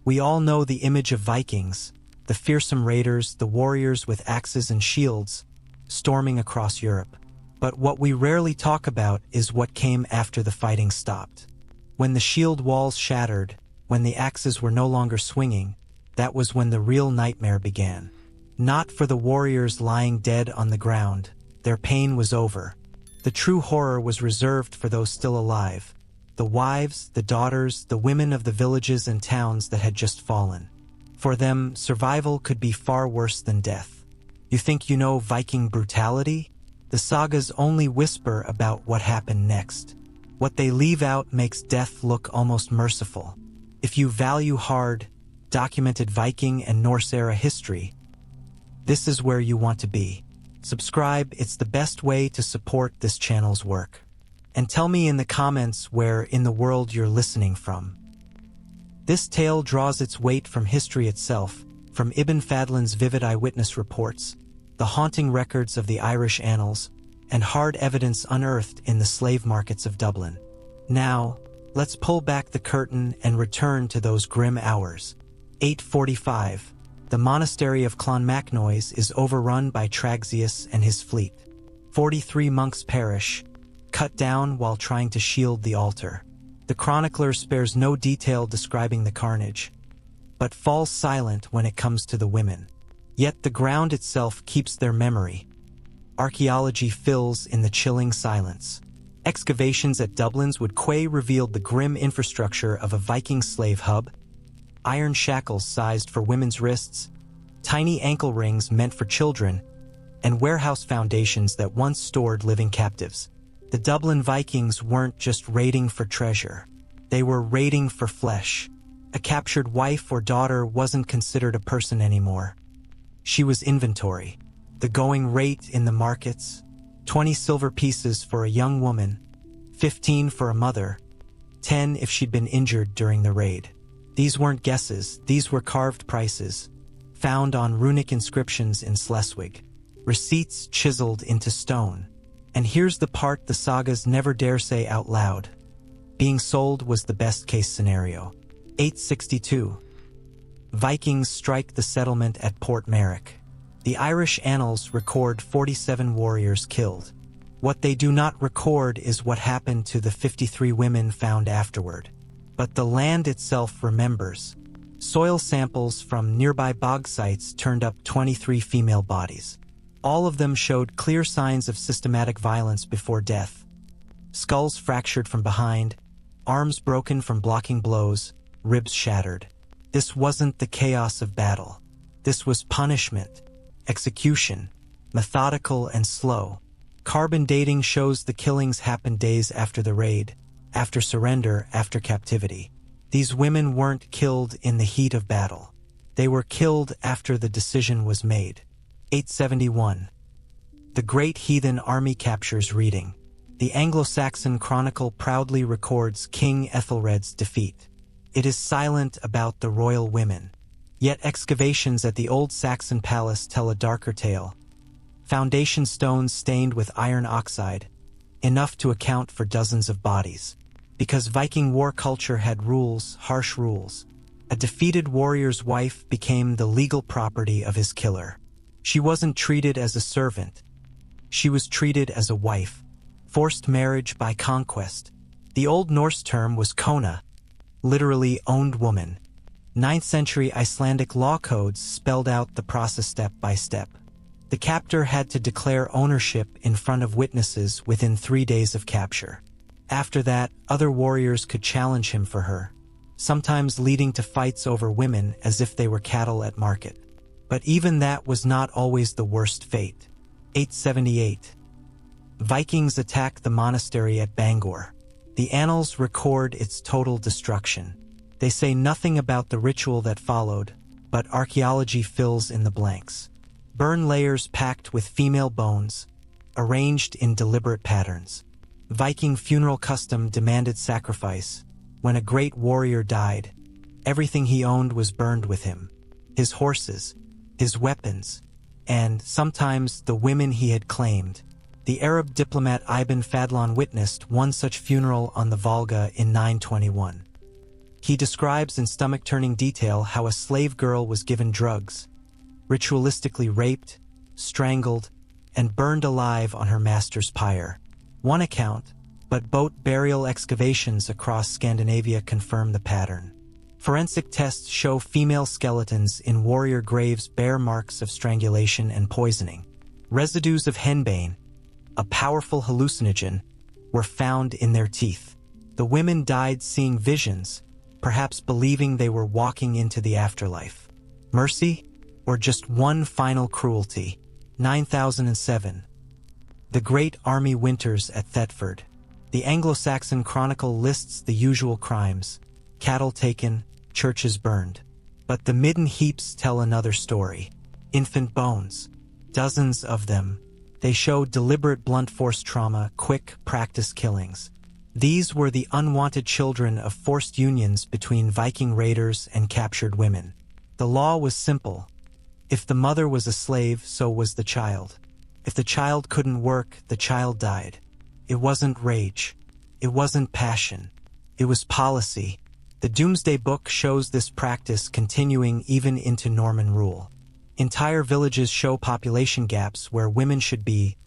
We all know the image of Vikings, the fearsome raiders, the warriors with axes and shields, storming across Europe. But what we rarely talk about is what came after the fighting stopped. When the shield walls shattered, when the axes were no longer swinging, that was when the real nightmare began. Not for the warriors lying dead on the ground, their pain was over. The true horror was reserved for those still alive. The wives, the daughters, the women of the villages and towns that had just fallen. For them, survival could be far worse than death. You think you know Viking brutality? The sagas only whisper about what happened next. What they leave out makes death look almost merciful. If you value hard, documented Viking and Norse-era history, this is where you want to be. Subscribe, it's the best way to support this channel's work. And tell me in the comments where in the world you're listening from. This tale draws its weight from history itself, from Ibn Fadlan's vivid eyewitness reports, the haunting records of the Irish annals, and hard evidence unearthed in the slave markets of Dublin. Now, let's pull back the curtain and return to those grim hours. 845. The monastery of Clonmacnoise is overrun by Traxius and his fleet. 43 monks perish, cut down while trying to shield the altar. The chronicler spares no detail describing the carnage, but falls silent when it comes to the women. Yet the ground itself keeps their memory. Archaeology fills in the chilling silence. Excavations at Dublin's Wood Quay revealed the grim infrastructure of a Viking slave hub, iron shackles sized for women's wrists, tiny ankle rings meant for children, and warehouse foundations that once stored living captives. The Dublin Vikings weren't just raiding for treasure. They were raiding for flesh. A captured wife or daughter wasn't considered a person anymore. She was inventory. The going rate in the markets: 20 silver pieces for a young woman, 15 for a mother, 10 if she'd been injured during the raid. These weren't guesses, these were carved prices, found on runic inscriptions in Schleswig. Receipts chiseled into stone. And here's the part the sagas never dare say out loud. Being sold was the best-case scenario. 862. Vikings strike the settlement at Portmerrick. The Irish annals record 47 warriors killed. What they do not record is what happened to the 53 women found afterward. But the land itself remembers. Soil samples from nearby bog sites turned up 23 female bodies. All of them showed clear signs of systematic violence before death. Skulls fractured from behind, arms broken from blocking blows, ribs shattered. This wasn't the chaos of battle. This was punishment, execution, methodical and slow. Carbon dating shows the killings happened days after the raid, after surrender, after captivity. These women weren't killed in the heat of battle. They were killed after the decision was made. 871. The Great Heathen Army captures Reading. The Anglo-Saxon Chronicle proudly records King Ethelred's defeat. It is silent about the royal women. Yet excavations at the old Saxon palace tell a darker tale. Foundation stones stained with iron oxide, enough to account for dozens of bodies. Because Viking war culture had rules, harsh rules. A defeated warrior's wife became the legal property of his killer. She wasn't treated as a servant. She was treated as a wife. Forced marriage by conquest. The Old Norse term was kona, literally owned woman. 9th century Icelandic law codes spelled out the process step by step. The captor had to declare ownership in front of witnesses within 3 days of capture. After that, other warriors could challenge him for her, sometimes leading to fights over women as if they were cattle at market. But even that was not always the worst fate. 878. Vikings attack the monastery at Bangor. The annals record its total destruction. They say nothing about the ritual that followed, but archaeology fills in the blanks. Burn layers packed with female bones, arranged in deliberate patterns. Viking funeral custom demanded sacrifice. When a great warrior died, everything he owned was burned with him. His horses, his weapons, and sometimes the women he had claimed. The Arab diplomat Ibn Fadlan witnessed one such funeral on the Volga in 921. He describes in stomach-turning detail how a slave girl was given drugs, ritualistically raped, strangled, and burned alive on her master's pyre. One account, but boat burial excavations across Scandinavia confirm the pattern. Forensic tests show female skeletons in warrior graves bear marks of strangulation and poisoning. Residues of henbane, a powerful hallucinogen, were found in their teeth. The women died seeing visions, perhaps believing they were walking into the afterlife. Mercy, or just one final cruelty? 9007. The Great Army Winters at Thetford. The Anglo-Saxon Chronicle lists the usual crimes: cattle taken, churches burned. But the midden heaps tell another story. Infant bones. Dozens of them. They show deliberate blunt force trauma, quick practice killings. These were the unwanted children of forced unions between Viking raiders and captured women. The law was simple. If the mother was a slave, so was the child. If the child couldn't work, the child died. It wasn't rage. It wasn't passion. It was policy. The Doomsday Book shows this practice continuing even into Norman rule. Entire villages show population gaps where women should be,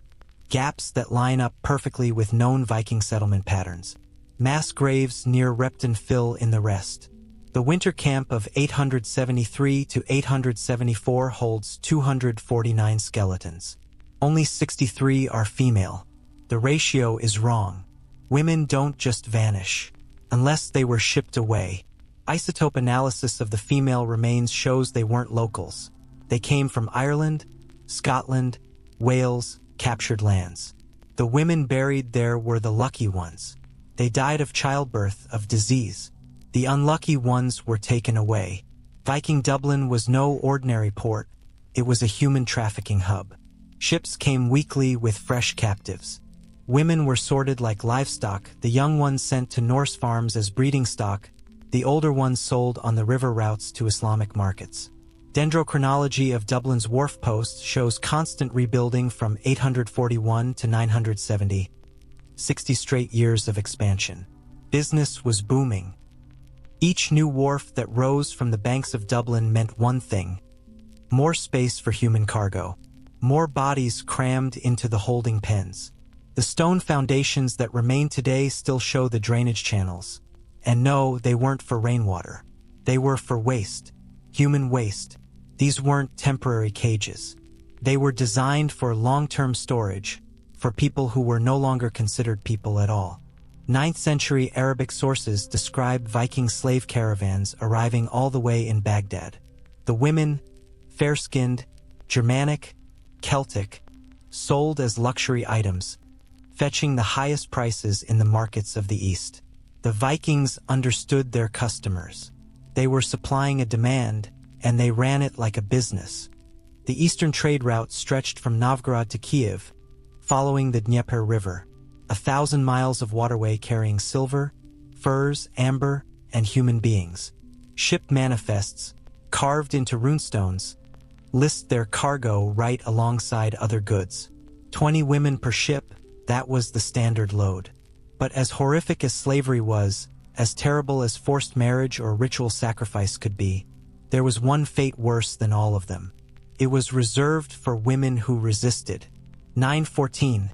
gaps that line up perfectly with known Viking settlement patterns. Mass graves near Repton fill in the rest. The winter camp of 873 to 874 holds 249 skeletons. Only 63 are female. The ratio is wrong. Women don't just vanish, unless they were shipped away. Isotope analysis of the female remains shows they weren't locals. They came from Ireland, Scotland, Wales, captured lands. The women buried there were the lucky ones. They died of childbirth, of disease. The unlucky ones were taken away. Viking Dublin was no ordinary port. It was a human trafficking hub. Ships came weekly with fresh captives. Women were sorted like livestock, the young ones sent to Norse farms as breeding stock, the older ones sold on the river routes to Islamic markets. Dendrochronology of Dublin's wharf posts shows constant rebuilding from 841 to 970. 60 straight years of expansion. Business was booming. Each new wharf that rose from the banks of Dublin meant one thing: more space for human cargo. More bodies crammed into the holding pens. The stone foundations that remain today still show the drainage channels. And no, they weren't for rainwater. They were for waste. Human waste. These weren't temporary cages. They were designed for long-term storage, for people who were no longer considered people at all. 9th century Arabic sources describe Viking slave caravans arriving all the way in Baghdad. The women, fair-skinned, Germanic, Celtic, sold as luxury items, fetching the highest prices in the markets of the East. The Vikings understood their customers. They were supplying a demand, and they ran it like a business. The eastern trade route stretched from Novgorod to Kiev, following the Dnieper River, 1,000 miles of waterway carrying silver, furs, amber, and human beings. Ship manifests, carved into runestones, list their cargo right alongside other goods. 20 women per ship, that was the standard load. But as horrific as slavery was, as terrible as forced marriage or ritual sacrifice could be, there was one fate worse than all of them. It was reserved for women who resisted. 914.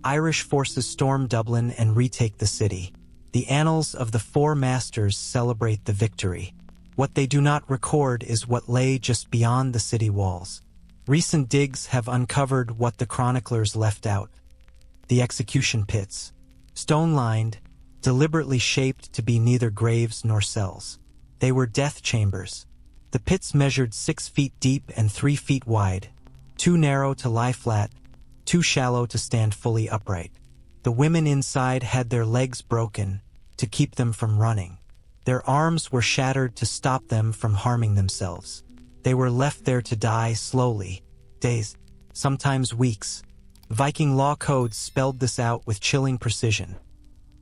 Irish forces storm Dublin and retake the city. The annals of the Four Masters celebrate the victory. What they do not record is what lay just beyond the city walls. Recent digs have uncovered what the chroniclers left out. The execution pits. Stone-lined, deliberately shaped to be neither graves nor cells. They were death chambers. The pits measured 6 feet deep and 3 feet wide, too narrow to lie flat, too shallow to stand fully upright. The women inside had their legs broken to keep them from running. Their arms were shattered to stop them from harming themselves. They were left there to die slowly, days, sometimes weeks. Viking law codes spelled this out with chilling precision.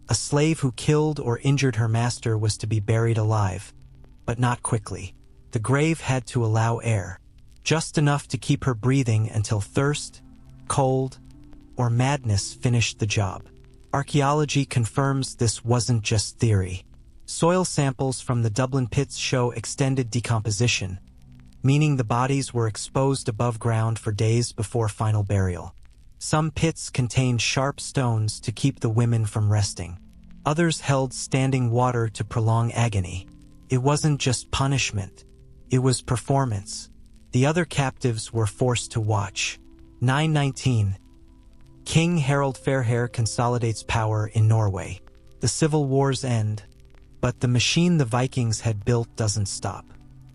A slave who killed or injured her master was to be buried alive, but not quickly. The grave had to allow air, just enough to keep her breathing until thirst, cold, or madness finished the job. Archaeology confirms this wasn't just theory. Soil samples from the Dublin pits show extended decomposition, meaning the bodies were exposed above ground for days before final burial. Some pits contained sharp stones to keep the women from resting. Others held standing water to prolong agony. It wasn't just punishment, it was performance. The other captives were forced to watch. 919. King Harald Fairhair consolidates power in Norway. The civil wars end, but the machine the Vikings had built doesn't stop.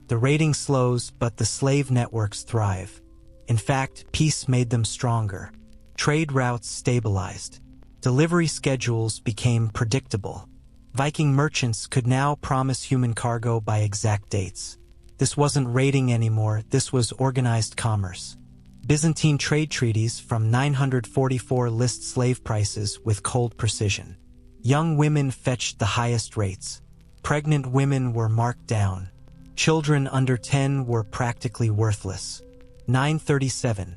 The raiding slows, but the slave networks thrive. In fact, peace made them stronger. Trade routes stabilized. Delivery schedules became predictable. Viking merchants could now promise human cargo by exact dates. This wasn't raiding anymore, this was organized commerce. Byzantine trade treaties from 944 list slave prices with cold precision. Young women fetched the highest rates. Pregnant women were marked down. Children under 10 were practically worthless. 937.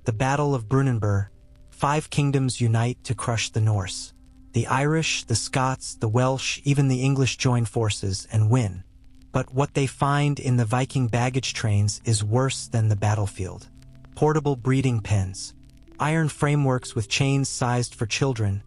The Battle of Brunanburh. 5 kingdoms unite to crush the Norse. The Irish, the Scots, the Welsh, even the English join forces and win. But what they find in the Viking baggage trains is worse than the battlefield. Portable breeding pens. Iron frameworks with chains sized for children.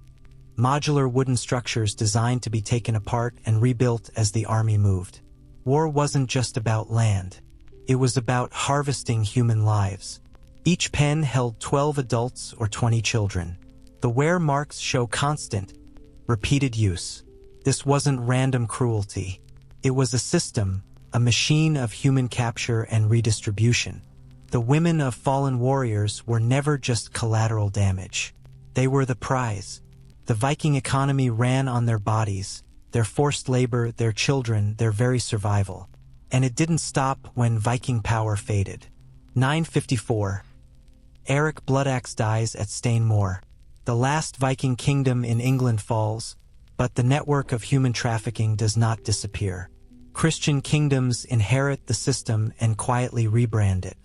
Modular wooden structures designed to be taken apart and rebuilt as the army moved. War wasn't just about land. It was about harvesting human lives. Each pen held 12 adults or 20 children. The wear marks show constant, repeated use. This wasn't random cruelty. It was a system, a machine of human capture and redistribution. The women of fallen warriors were never just collateral damage. They were the prize. The Viking economy ran on their bodies, their forced labor, their children, their very survival. And it didn't stop when Viking power faded. 954. Eric Bloodaxe dies at Stane Moor. The last Viking kingdom in England falls, but the network of human trafficking does not disappear. Christian kingdoms inherit the system and quietly rebrand it.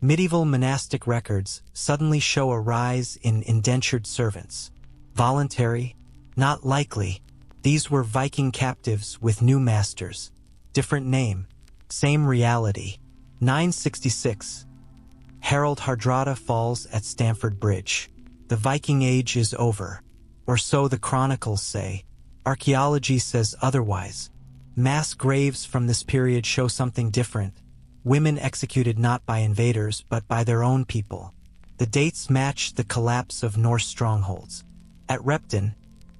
Medieval monastic records suddenly show a rise in indentured servants. Voluntary? Not likely. These were Viking captives with new masters. Different name, same reality. 966. Harald Hardrada falls at Stamford Bridge. The Viking Age is over. Or so the chronicles say. Archaeology says otherwise. Mass graves from this period show something different. Women executed not by invaders, but by their own people. The dates match the collapse of Norse strongholds. At Repton,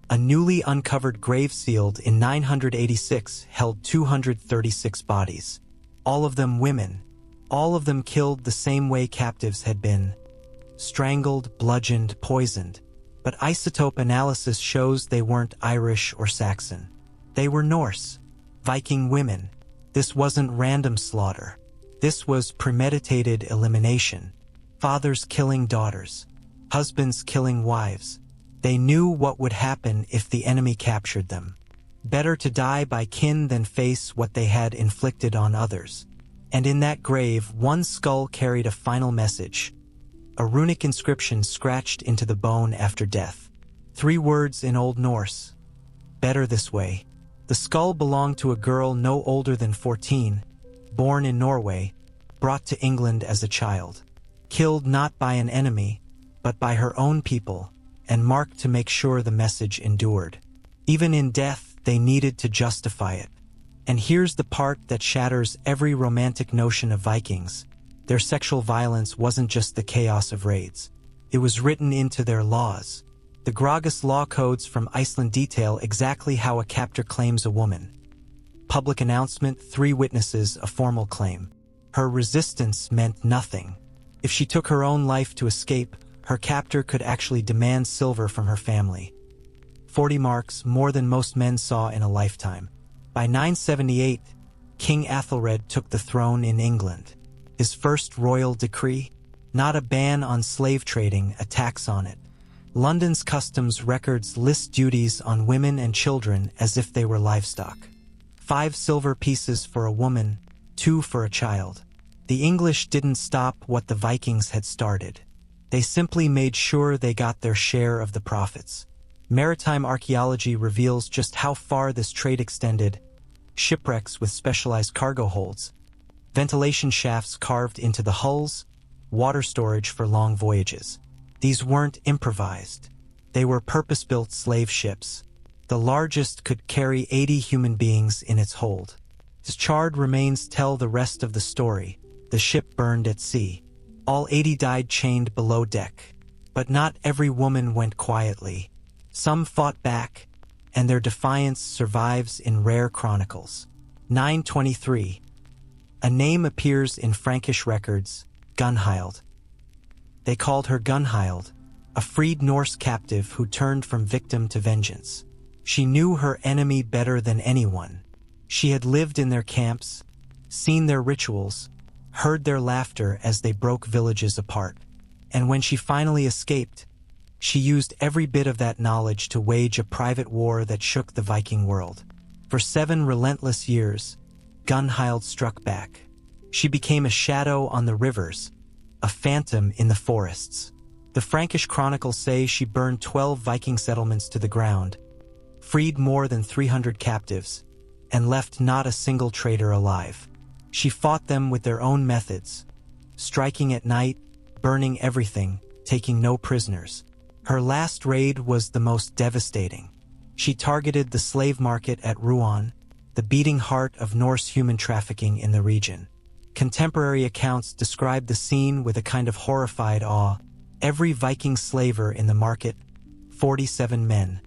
a newly uncovered grave sealed in 986 held 236 bodies. All of them women. All of them killed the same way captives had been. Strangled, bludgeoned, poisoned. But isotope analysis shows they weren't Irish or Saxon. They were Norse. Viking women. This wasn't random slaughter. This was premeditated elimination. Fathers killing daughters. Husbands killing wives. They knew what would happen if the enemy captured them. Better to die by kin than face what they had inflicted on others. And in that grave, one skull carried a final message. A runic inscription scratched into the bone after death. 3 words in Old Norse. Better this way. The skull belonged to a girl no older than 14, born in Norway, brought to England as a child. Killed not by an enemy, but by her own people, and marked to make sure the message endured. Even in death, they needed to justify it. And here's the part that shatters every romantic notion of Vikings. Their sexual violence wasn't just the chaos of raids. It was written into their laws. The Gragas law codes from Iceland detail exactly how a captor claims a woman. Public announcement, 3 witnesses, a formal claim. Her resistance meant nothing. If she took her own life to escape, her captor could actually demand silver from her family. 40 marks, more than most men saw in a lifetime. By 978, King Athelred took the throne in England. His first royal decree? Not a ban on slave trading, a tax on it. London's customs records list duties on women and children as if they were livestock. 5 silver pieces for a woman, 2 for a child. The English didn't stop what the Vikings had started. They simply made sure they got their share of the profits. Maritime archaeology reveals just how far this trade extended: shipwrecks with specialized cargo holds, ventilation shafts carved into the hulls, water storage for long voyages. These weren't improvised. They were purpose-built slave ships. The largest could carry 80 human beings in its hold. Its charred remains tell the rest of the story. The ship burned at sea. All 80 died chained below deck. But not every woman went quietly. Some fought back, and their defiance survives in rare chronicles. 923. A name appears in Frankish records: Gunhild. They called her Gunhild, a freed Norse captive who turned from victim to vengeance. She knew her enemy better than anyone. She had lived in their camps, seen their rituals, heard their laughter as they broke villages apart. And when she finally escaped, she used every bit of that knowledge to wage a private war that shook the Viking world. For 7 relentless years, Gunhild struck back. She became a shadow on the rivers, a phantom in the forests. The Frankish chronicles say she burned 12 Viking settlements to the ground, freed more than 300 captives, and left not a single traitor alive. She fought them with their own methods, striking at night, burning everything, taking no prisoners. Her last raid was the most devastating. She targeted the slave market at Rouen, the beating heart of Norse human trafficking in the region. Contemporary accounts describe the scene with a kind of horrified awe. Every Viking slaver in the market, 47 men,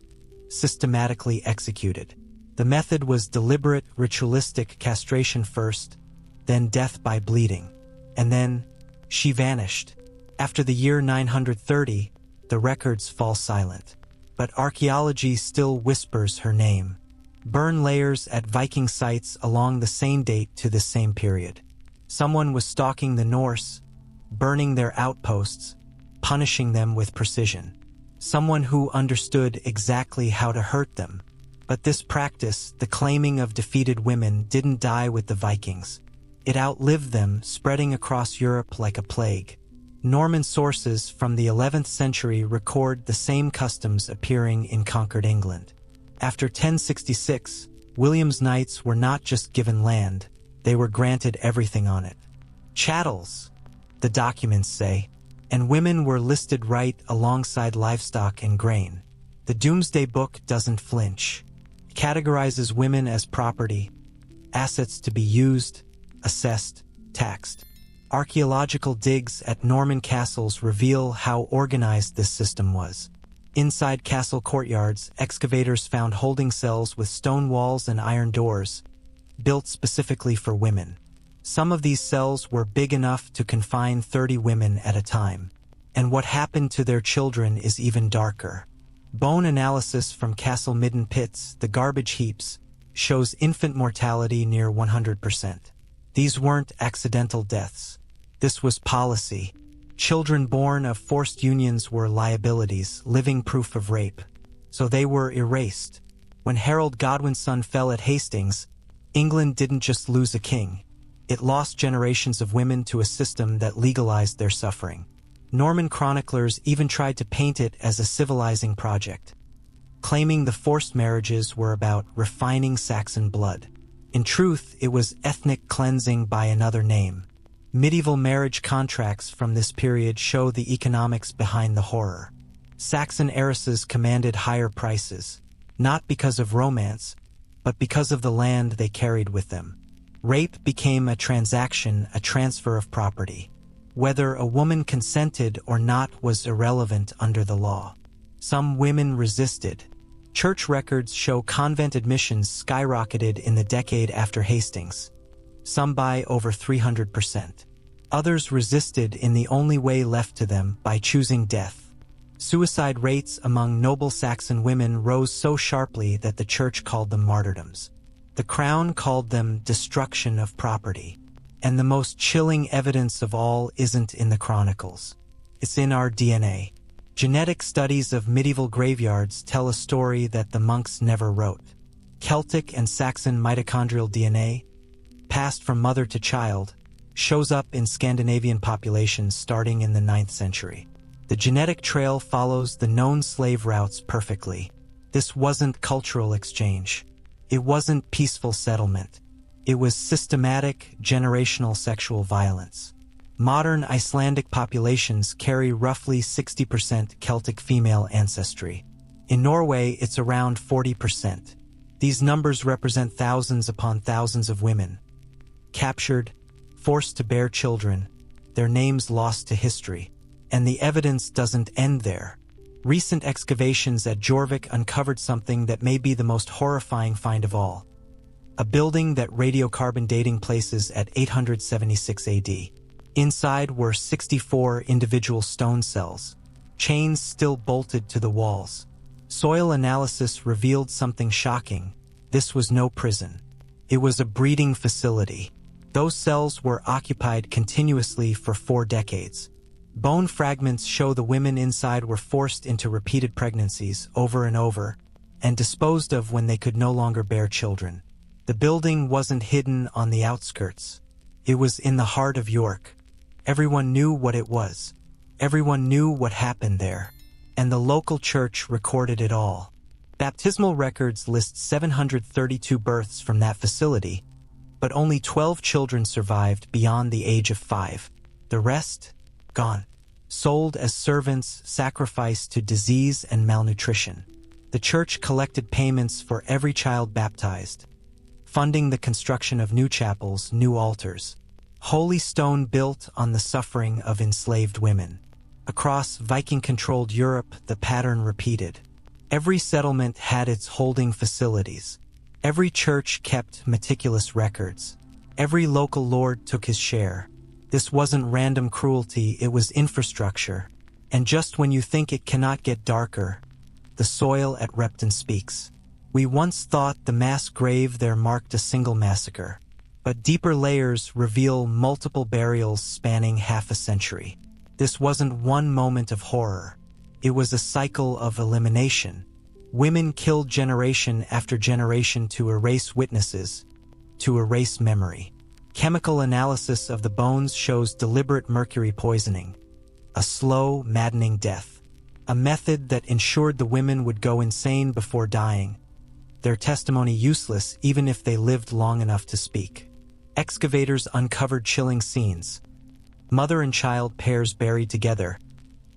systematically executed. The method was deliberate, ritualistic castration first, then death by bleeding. And then, she vanished. After the year 930, the records fall silent. But archaeology still whispers her name. Burn layers at Viking sites along the same date to the same period. Someone was stalking the Norse, burning their outposts, punishing them with precision. Someone who understood exactly how to hurt them. But this practice, the claiming of defeated women, didn't die with the Vikings. It outlived them, spreading across Europe like a plague. Norman sources from the 11th century record the same customs appearing in conquered England. After 1066, William's knights were not just given land, they were granted everything on it. Chattels, the documents say, and women were listed right alongside livestock and grain. The Doomsday Book doesn't flinch. It categorizes women as property, assets to be used, assessed, taxed. Archaeological digs at Norman castles reveal how organized this system was. Inside castle courtyards, excavators found holding cells with stone walls and iron doors, built specifically for women. Some of these cells were big enough to confine 30 women at a time. And what happened to their children is even darker. Bone analysis from castle midden pits, the garbage heaps, shows infant mortality near 100%. These weren't accidental deaths. This was policy. Children born of forced unions were liabilities, living proof of rape. So they were erased. When Harold Godwin's son fell at Hastings, England didn't just lose a king. It lost generations of women to a system that legalized their suffering. Norman chroniclers even tried to paint it as a civilizing project, claiming the forced marriages were about refining Saxon blood. In truth, it was ethnic cleansing by another name. Medieval marriage contracts from this period show the economics behind the horror. Saxon heiresses commanded higher prices, not because of romance, but because of the land they carried with them. Rape became a transaction, a transfer of property. Whether a woman consented or not was irrelevant under the law. Some women resisted. Church records show convent admissions skyrocketed in the decade after Hastings, some by over 300%. Others resisted in the only way left to them, by choosing death. Suicide rates among noble Saxon women rose so sharply that the church called them martyrdoms. The crown called them destruction of property. And the most chilling evidence of all isn't in the chronicles. It's in our DNA. Genetic studies of medieval graveyards tell a story that the monks never wrote. Celtic and Saxon mitochondrial DNA, passed from mother to child, shows up in Scandinavian populations starting in the 9th century. The genetic trail follows the known slave routes perfectly. This wasn't cultural exchange. It wasn't peaceful settlement. It was systematic, generational sexual violence. Modern Icelandic populations carry roughly 60% Celtic female ancestry. In Norway, it's around 40%. These numbers represent thousands upon thousands of women, captured, forced to bear children, their names lost to history. And the evidence doesn't end there. Recent excavations at Jorvik uncovered something that may be the most horrifying find of all. A building that radiocarbon dating places at 876 AD. Inside were 64 individual stone cells, chains still bolted to the walls. Soil analysis revealed something shocking. This was no prison. It was a breeding facility. Those cells were occupied continuously for 4 decades. Bone fragments show the women inside were forced into repeated pregnancies over and over, and disposed of when they could no longer bear children. The building wasn't hidden on the outskirts. It was in the heart of York. Everyone knew what it was. Everyone knew what happened there. And the local church recorded it all. Baptismal records list 732 births from that facility, but only 12 children survived beyond the age of 5. The rest? Gone. Sold as servants, sacrificed to disease and malnutrition. The church collected payments for every child baptized, funding the construction of new chapels, new altars. Holy stone built on the suffering of enslaved women. Across Viking-controlled Europe, the pattern repeated. Every settlement had its holding facilities. Every church kept meticulous records. Every local lord took his share. This wasn't random cruelty, it was infrastructure. And just when you think it cannot get darker, the soil at Repton speaks. We once thought the mass grave there marked a single massacre, but deeper layers reveal multiple burials spanning half a century. This wasn't one moment of horror. It was a cycle of elimination. Women killed generation after generation to erase witnesses, to erase memory. Chemical analysis of the bones shows deliberate mercury poisoning, a slow, maddening death, a method that ensured the women would go insane before dying, their testimony useless even if they lived long enough to speak. Excavators uncovered chilling scenes. Mother and child pairs buried together,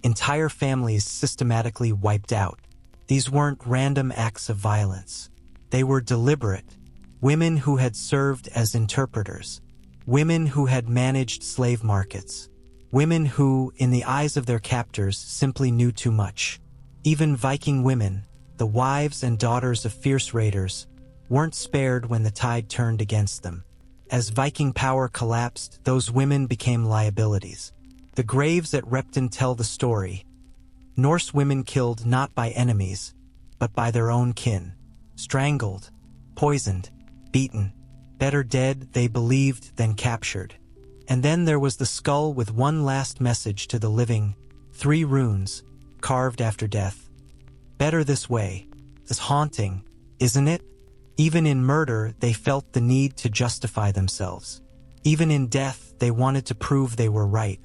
entire families systematically wiped out. These weren't random acts of violence. They were deliberate. Women who had served as interpreters. Women who had managed slave markets. Women who, in the eyes of their captors, simply knew too much. Even Viking women, the wives and daughters of fierce raiders, weren't spared when the tide turned against them. As Viking power collapsed, those women became liabilities. The graves at Repton tell the story. Norse women killed not by enemies, but by their own kin. Strangled, poisoned, beaten. Better dead, they believed, than captured. And then there was the skull with one last message to the living, 3 runes, carved after death. Better this way. It's haunting, isn't it? Even in murder, they felt the need to justify themselves. Even in death, they wanted to prove they were right.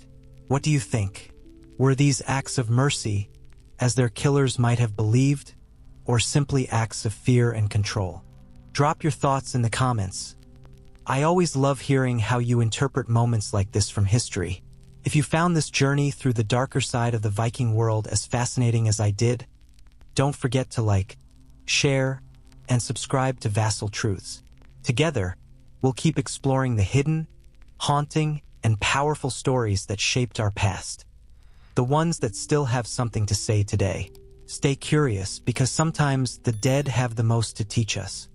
What do you think? Were these acts of mercy, as their killers might have believed, or simply acts of fear and control? Drop your thoughts in the comments. I always love hearing how you interpret moments like this from history. If you found this journey through the darker side of the Viking world as fascinating as I did, don't forget to like, share, and subscribe to Vassal Truths. Together, we'll keep exploring the hidden, haunting, and powerful stories that shaped our past. The ones that still have something to say today. Stay curious, because sometimes the dead have the most to teach us.